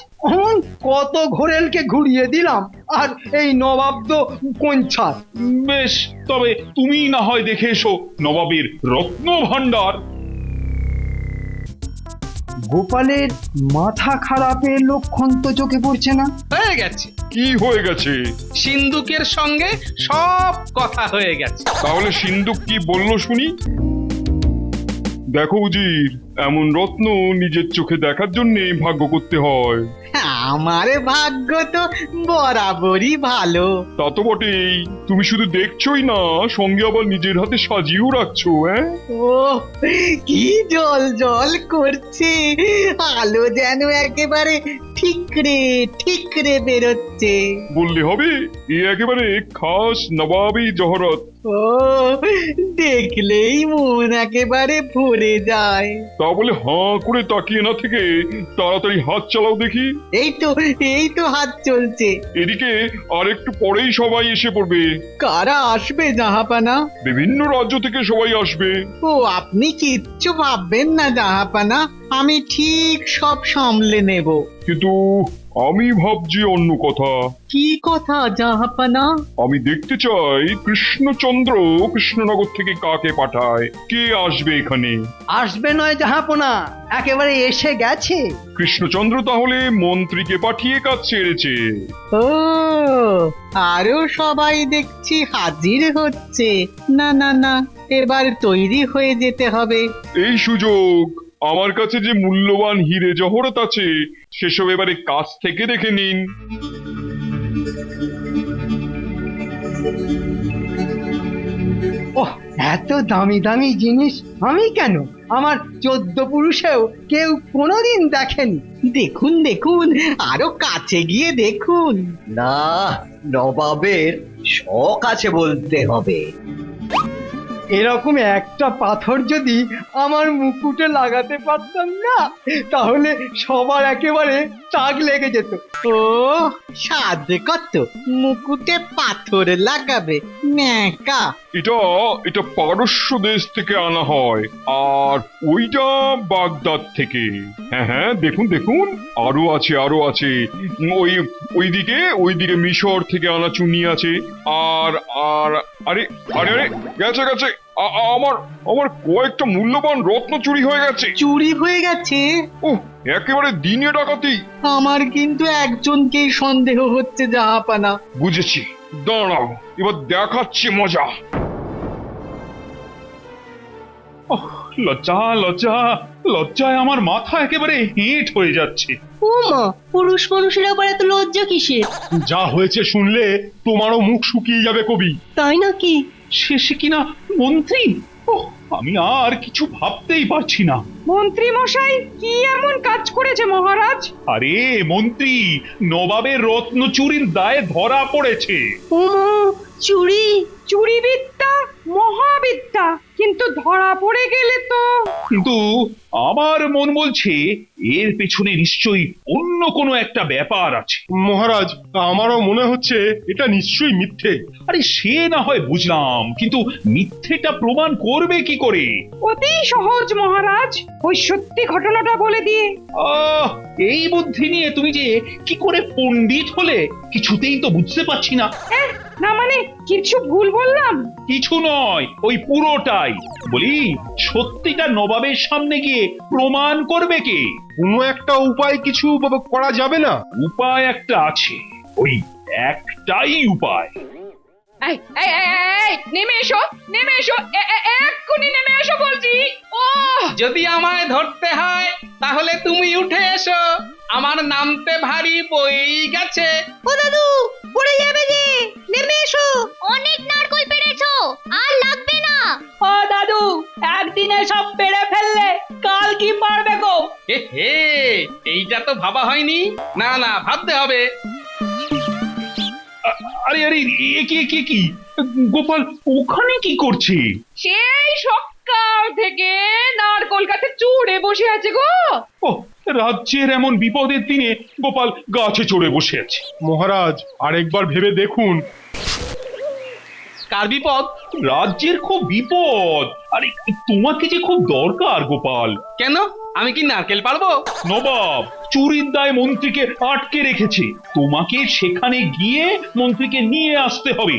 কত ঘোরেলকে ঘুরিয়ে দিলাম, আর এই নবাব তো কোন ছাড়। বেশ, তবে তুমি না হয় দেখে এসো নবাবের রত্ন ভান্ডার। গোপালের মাথা খারাপের লক্ষণ তো চোখে পড়ছে না। হয়ে গেছে। কি হয়ে গেছে? সিন্ধুকের সঙ্গে সব কথা হয়ে গেছে। তাহলে সিন্ধুক কি বললো শুনি। দেখো উজির, এমন রত্ন নিজের চোখে দেখার জন্য ভাগ্য করতে হয়। আমার ভাগ্য তো বরাবরই ভালো। তা তো বটেই, তুমি শুধু দেখছোই না, সঙ্গে আবার নিজের হাতে সাজিয়েও রাখছো। ও কি জল জল করছে, আলো যেন একেবারে ঠিকরে বেরোচ্ছে। বললে হবে, এ একেবারে খাস নবাবী জহরত। ও দেখলেই মন একেবারে ভরে যায়। তা বলে হাঁ করে তাকিয়ে না থেকে তাড়াতাড়ি হাত চালাও দেখি। এই তো হাত চলছে। এদিকে আর একটু পরেই সবাই এসে পড়বে। কারা আসবে জাহাপানা? বিভিন্ন রাজ্য থেকে সবাই আসবে। ও আপনি কিচ্ছু ভাববেন না জাহাপানা, আমি ঠিক সব সামলে নেব। কিন্তু আমি ভাবছি অন্য কথা। কি কথা জাহাপানা? আমি দেখতে চাই কৃষ্ণচন্দ্র কৃষ্ণনগর থেকে কাকে পাঠায়, কে আসবে এখানে। আসবে নয় জাহাপনা, একেবারে এসে গেছে। কৃষ্ণচন্দ্র তাহলে মন্ত্রীকে পাঠিয়ে কাজ ছেড়েছে। ও আরো সবাই দেখছি হাজির হচ্ছে। না না না, এবার তৈরি হয়ে যেতে হবে। এই সুযোগ, আমার কাছে যে মূল্যবান হিরে জহরত আছে সেসব এবারে কাছ থেকে দেখে নিন। ওহ, এত দামি দামি জিনিস আমি কেন, আমার 14 পুরুষেও কেউ কোনোদিন দেখেনি। দেখুন দেখুন, আরো কাছে গিয়ে দেখুন। না, নবাবের শখ আছে বলতে হবে। এরকম একটা পাথর যদি আমার মুকুটে লাগাতে পারতাম না, তাহলে সবার একেবারে দাগ লেগে যেত। ও সাধে কত মুকুটে পাথর লাগাবে ন্যাকা। এটা পারস্য দেশ থেকে আনা হয়, আর ওইটা বাগদাদ থেকে। হ্যাঁ হ্যাঁ, দেখুন দেখুন, আরো আছে। ওইদিকে মিশর থেকে আনা চুনি আছে। আর আর আরে আরে আরে গেছে আমার কয়েকটা মূল্যবান রত্ন চুরি হয়ে গেছে। চুরি হয়ে গেছে? ও একেবারে দিনে ডাকাতি। আমার কিন্তু একজনকেই সন্দেহ হচ্ছে জাহাপানা। বুঝেছি, দাঁড়াও, এবার দেখাচ্ছি মজা। লজ্জায় আমার মাথা একেবারে হেঁট হয়ে যাচ্ছে। ও মা, পুরুষ মানুষের আবার এত লজ্জা কিসের? যা হয়েছে শুনলে তোমারও মুখ শুকিয়ে যাবে কবি। তাই নাকি? শেষে কিনা মন্ত্রী! আমি আর কিছু ভাবতেই পারছি না। মন্ত্রী মশাই কি এমন কাজ করেছে মহারাজ? আরে মন্ত্রী, নবাবের রত্ন চুরির দায়ে ধরা পড়েছে। ও মা, চুরি! চুরি বিদ্যা মহাবিদ্যা, কিন্তু ধরা পড়ে গেলে তো। কিন্তু আমার মন বলছে এর পেছনে নিশ্চয়ই অন্য কোনো একটা ব্যাপার আছে। মহারাজ, আমারও মনে হচ্ছে এটা নিশ্চয়ই মিথ্যে। আরে সে না হয় বুঝলাম, কিন্তু মিথ্যেটা প্রমাণ করবে কি করে? অতি সহজ মহারাজ, ওই সত্যি ঘটনাটা বলে দিয়ে। এই বুদ্ধি নিয়ে তুমি যে কি করে পণ্ডিত হলে কিছুতেই তো বুঝতে পারছি না। না মানে কিছু ভুল বললাম? কিছু নয়, ওই পুরোটাই। বলি, সত্যিটা নবাবের সামনে গিয়ে প্রমাণ করবে কে? কোনো একটা উপায় কিছু করা যাবে না? উপায় একটা আছে, ওই একটাই উপায়। নেমে এসো, এক্ষুনি নেমে এসো বলছি। ও যদি আমায় ধরতে হয় তাহলে তুমি উঠে এসো, আমার নামতে ভারী বই গেছে। ও দাদু, পড়ে যাবে যে, নেমে এসো। অনেক নারকল পেড়েছো, আর লাগবে না। ও দাদু, একদিনে সব পেড়ে ফেললে কাল কি পারবে গো? হে, এইটা তো ভাবা হয়নি। না ভাবতে হবে। আরে কি গোপাল ওখানে কি করছে? সেই সকাল থেকে নারকল গাছে চড়ে বসে আছে গো। ও, রাজ্যের এমন বিপদের দিনে গোপাল গাছে চড়ে বসে আছে। মহারাজ, আরেকবার ভেবে দেখুন। কার বিপদ? রাজ্যের খুব বিপদ। আরে তোমাকে যে খুব দরকার গোপাল। কেন, আমি কি নারকেল পারবো? নবাব চুরির দায়ে মন্ত্রীকে আটকে রেখেছে, তোমাকে সেখানে গিয়ে মন্ত্রীকে নিয়ে আসতে হবে।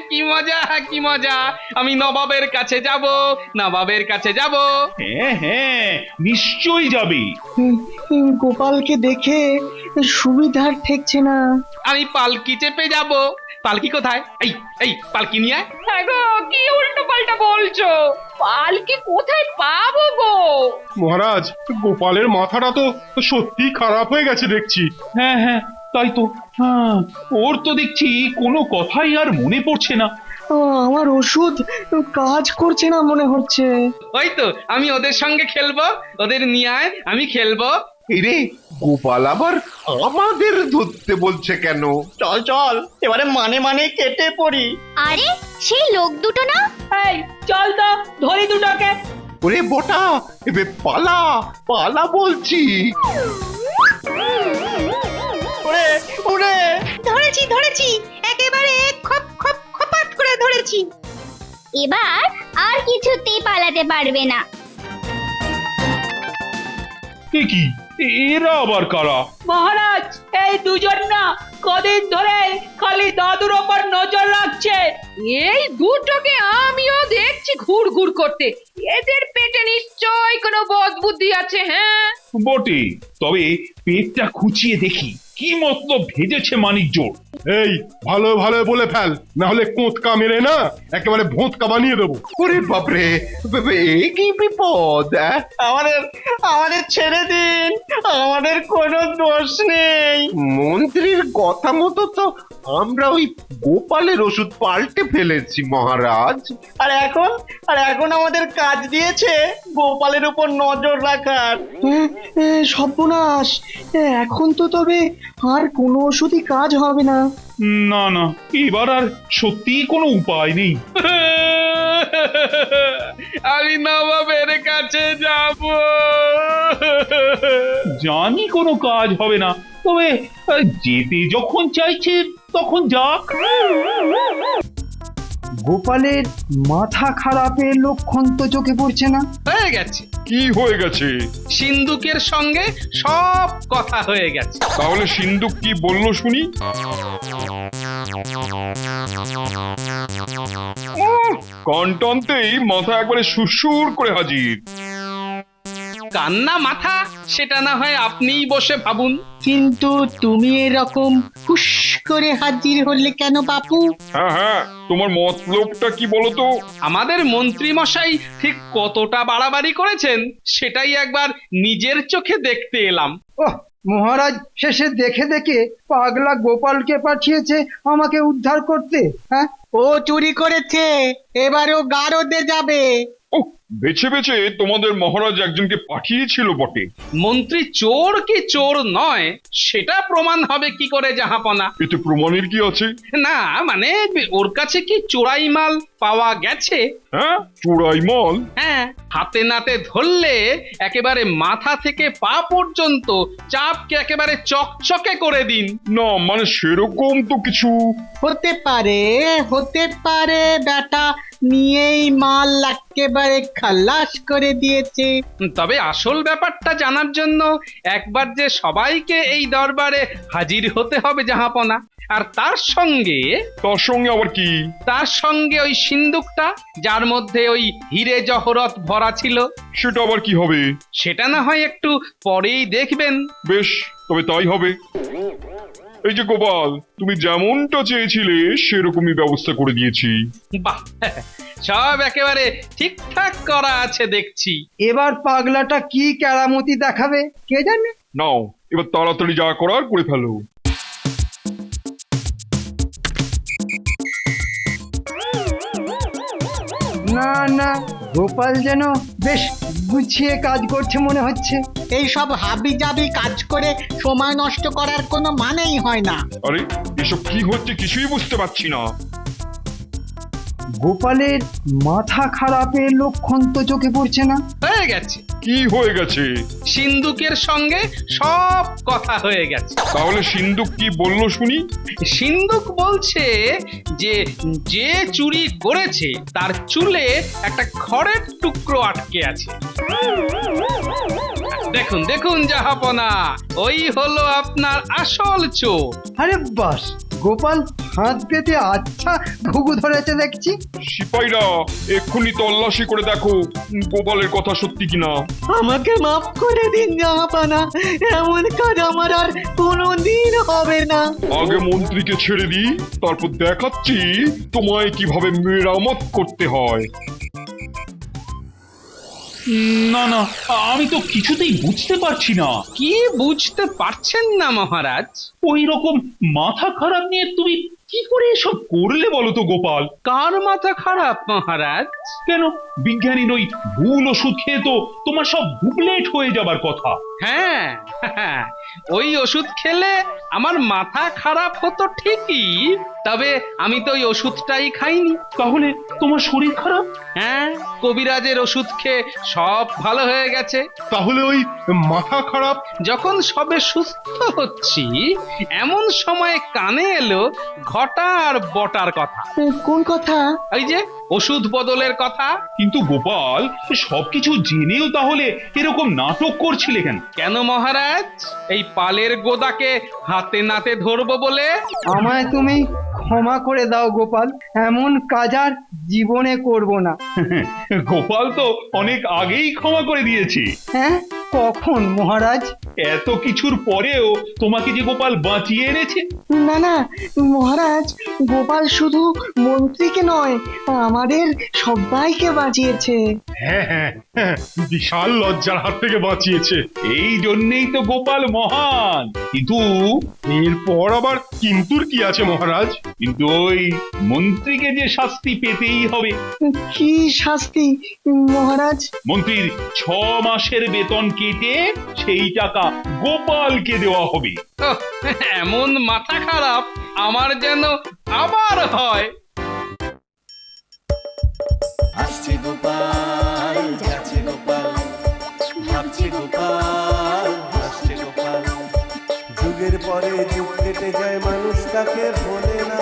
কি মজা, আমি নবাবের কাছে যাব। হ্যাঁ, নিশ্চয়ই যাবে। গোপালকে দেখে সুবিধার ঠেকছে না। আমি পালকি চেপে যাব। পালকি কোথায়? এই পালকি নিয়ে আয়। হ্যাঁ গো, কি উল্টো পাল্টা বলছো? পালকি কোথায় পাবো গো? মহারাজ, গোপালের মাথাটা তো সত্যি খারাপ হয়ে গেছে দেখছি। হ্যাঁ, তাই তো। হ্যাঁ, ওর তো দেখছি কোনো কথাই আর মনে পড়ছে না। আমার ওষুধ কাজ করছে না মনে হচ্ছে। ওই তো, আমি ওদের সঙ্গে খেলবো, ওদের নিয়ে আয়, আমি খেলবো। রে গোপাল আবার আমাদের ধরতে বলছে কেন? চল এবারে মানে কেটে পড়ি। আরে সেই লোক দুটো না? এই চল তো, ধরি দুটোকে। ওরে বটা, এবে পালা বলছি। ধরেছি, একেবারে খপাত করে ধরেছি। এবার আর কিছুতেই পালাতে পারবে না। কি এরা আবার কারা? মহারাজ, এই দুজন না কদিন ধরে খালি দাদুর ওপর নজর রাখছে। এই দুটোকে আমিও দেখছি ঘুরঘুর করতে। এদের পেটে নিশ্চয় কোনো বদ বুদ্ধি আছে। হ্যাঁ বটে, তবে পেটটা খুঁচিয়ে দেখি কি মতলব ভেজেছে মানিকজোড়। এই ভালো বলে ফেল, না হলে কোঁতকা মেরে না একেবারে ভোঁতকা বানিয়ে দেবো। ওরে বাপরে, এ কি বিপদ! আমাদের ছেড়ে দিন, আমাদের কোনো দোষ নেই। মন্ত্রীর কথা মতো তো আমরা ওই গোপালের ওষুধ পাল্টে ফেলেছি মহারাজ। আর এখন আমাদের কাজ দিয়েছে গোপালের উপর নজর রাখার। সর্বনাশ, এখন তো তবে আর কোনো ওষুধই কাজ হবে না। না, এবার আর সত্যিই কোনো উপায় নেই। আমি নবাবের কাছে যাব। জানি কোনো কাজ হবে না, তবে যেতে যখন চাইছে তখন যাক। গোপালের মাথা খারাপের লক্ষণ তো চোখে পড়ছে না। হয়ে গেছে, কি হয়ে গেছে? সিন্ধুকের সঙ্গে সব কথা হয়ে গেছে। তাহলে সিন্ধুক কি বললো শুনি? কান টানতেই মাথা একবারে সুরসুর করে হাজির। কান্না মাথা সেটা না হয় আপনিই বসে ভাবুন। কিন্তু তুমি এরকম হুশ করে হাজির হলে কেন বাপু? হ্যাঁ হ্যাঁ, তোমার মতলবটা কি বলো তো? আমাদের মন্ত্রী মশাই ঠিক কতটা বাড়াবাড়ি করেছেন সেটাই একবার নিজের চোখে দেখতে এলাম। ওহ, মহারাজ শেষে দেখে দেখে পাগলা গোপালকে পাঠিয়েছে আমাকে উদ্ধার করতে। হ্যাঁ, ও চুরি করেছে, এবারেও গারদে যাবে। ও, বেছে বেছে তোমাদের মহারাজ একজনকে পাঠিয়েছিল বটে। মন্ত্রী চোর কি চোর নয় সেটা প্রমাণ হবে কি করে জাহাপনা? এতে প্রমাণের কি আছে? না মানে ওর কাছে কি চোরাই মাল পাওয়া গেছে? হ্যাঁ, চোরাই মাল? হ্যাঁ, হাতে নাতে ধরলে একেবারে মাথা থেকে পা পর্যন্ত চাপকে একেবারে চকচকে করে দিন। না মানে সেরকম তো কিছু। হতে পারে বেটা নিয়েই মাল একেবারে খালাস করে দিয়েছে। তবে আসল ব্যাপারটা জানার জন্য একবার যে সবাইকে এই দরবারে হাজির হতে হবে জাহাপনা। আর তার সঙ্গে আবার কি? তার সঙ্গে ওই সিন্দুকটা যার মধ্যে ওই হিরে জহরত ভরা ছিল। সেটা আবার কি হবে? সেটা না হয় একটু পরেই দেখবেন। বেশ, তবে তাই হবে। এই যে গোপাল, তুমি যেমনটা চেয়েছিলে সেরকমই ব্যবস্থা করে দিয়েছি। বাহ, সব একেবারে ঠিকঠাক করা আছে দেখছি। এবার পাগলাটা কি কেরামতি দেখাবে কে জানে। নাও, এবার তাড়াতাড়ি যা করার করে ফেলো। না না, গোপাল যেন বেশ গুছিয়ে কাজ করছে মনে হচ্ছে। এই সব হাবি জাবি কাজ করে সময় নষ্ট করার কোনো মানেই হয় না। আরে এসব কি হচ্ছে কিছুই বুঝতে পারছি না। গোপালের মাথা খারাপের লক্ষণ তো চোখে পড়ছে না। হয়ে গেছে, কি হয়ে গেছে? সিন্ধুকের সঙ্গে সব কথা হয়ে গেছে। তাহলে সিন্ধুক কি বললো শুনি? সিন্ধুক বলছে যে যে চুরি করেছে তার চুলে একটা খড়ের টুকরো আটকে আছে। দেখুন দেখুন জাহাপনা, ওই হলো আপনার আসল চোর। আরে বাস, গোপাল হাত পেতে আচ্ছা ঘুঘু ধরেছে দেখছি। সিপাহীরা এক্ষুনি তল্লাশি করে দেখো গোপালের কথা সত্যি কিনা। আমাকে মাফ করে দিন জাহাপানা, এমন কাজ আমার আর কোনোদিন হবে না। আগে মন্ত্রীকে ছেড়ে দিই, তারপর দেখাচ্ছি তোমায় কিভাবে মেরামত করতে হয়। না না, আমি তো কিছুতেই বুঝতে পারছি না। কি বুঝতে পারছেন না মহারাজ? ওই রকম মাথা খারাপ নিয়ে তুমি কি করে এসব করলে বলো তো গোপাল? কার মাথা খারাপ মহারাজ? কেন, বিজ্ঞানীর ওই ভুল ওষুধ খেয়ে তো তোমার সব ডুপ্লেট হয়ে যাবার কথা। হ্যাঁ, ওই ওষুধ খেলে আমার মাথা খারাপ হতো ঠিকই, তবে আমি তো ওই ওষুধটাই খাইনি। তাহলে তোমার শরীর খারাপ? হ্যাঁ, কবিরাজের ওষুধ খেয়ে সব ভালো হয়ে গেছে। তাহলে ওই মাথা খারাপ? যখন সবে সুস্থ হচ্ছি এমন সময় কানে এলো ঘটা আর বটার কথা। কোন কথা? এই যে ওষুধ বদলের কথা। কিন্তু গোপাল, সবকিছু জেনেও তাহলে এরকম নাটক করছিলে কেন? কেন মহারাজ? এই পালের গোদাকে হাতে নাতে ধরবো বলে? আমায় তুমি ক্ষমা করে দাও গোপাল, এমন কাজ আর জীবনে করব না। গোপাল তো অনেক আগেই ক্ষমা করে দিয়েছি। হ্যাঁ, কখন মহারাজ? এত কিছুর পরেও তোমাকে যে গোপাল বাঁচিয়ে এনেছে। না না মহারাজ, গোপাল শুধু মন্ত্রীকে নয় আমাদের সবাইকে বাঁচিয়েছে। হ্যাঁ হ্যাঁ হ্যাঁ, বিশাল লজ্জার হাত থেকে বাঁচিয়েছে। এই জন্যেই তো গোপাল মহান। কিন্তু এরপর আবার কিন্তুর কি আছে মহারাজ? কিন্তু ওই মন্ত্রীকে যে শাস্তি পেতেই হবে। কি শাস্তি মহারাজ? মন্ত্রীর 6 মাসের বেতন কেটে সেই টাকা গোপালকে দেওয়া হবে। এমন মাথা খারাপ আমার যেন আবার হয়। পরে যুগ কেটে যায় মানুষ তাকে ভোলে না।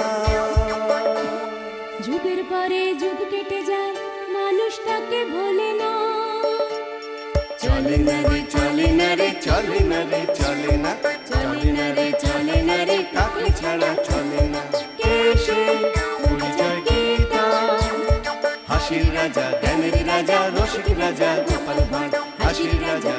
যুগের পরে যুগ কেটে যায় মানুষ তাকে ভোলে না। চলে না রে চলে না রে চলে না রে চলে না, চলে না রে চলে না রে কাকে ছাড়া চলে না। কে সে পরিচয় গীতা, হাসির রাজা জ্ঞানের রাজা রসিক রাজা গোপাল ভাঁড়, হাসির রাজা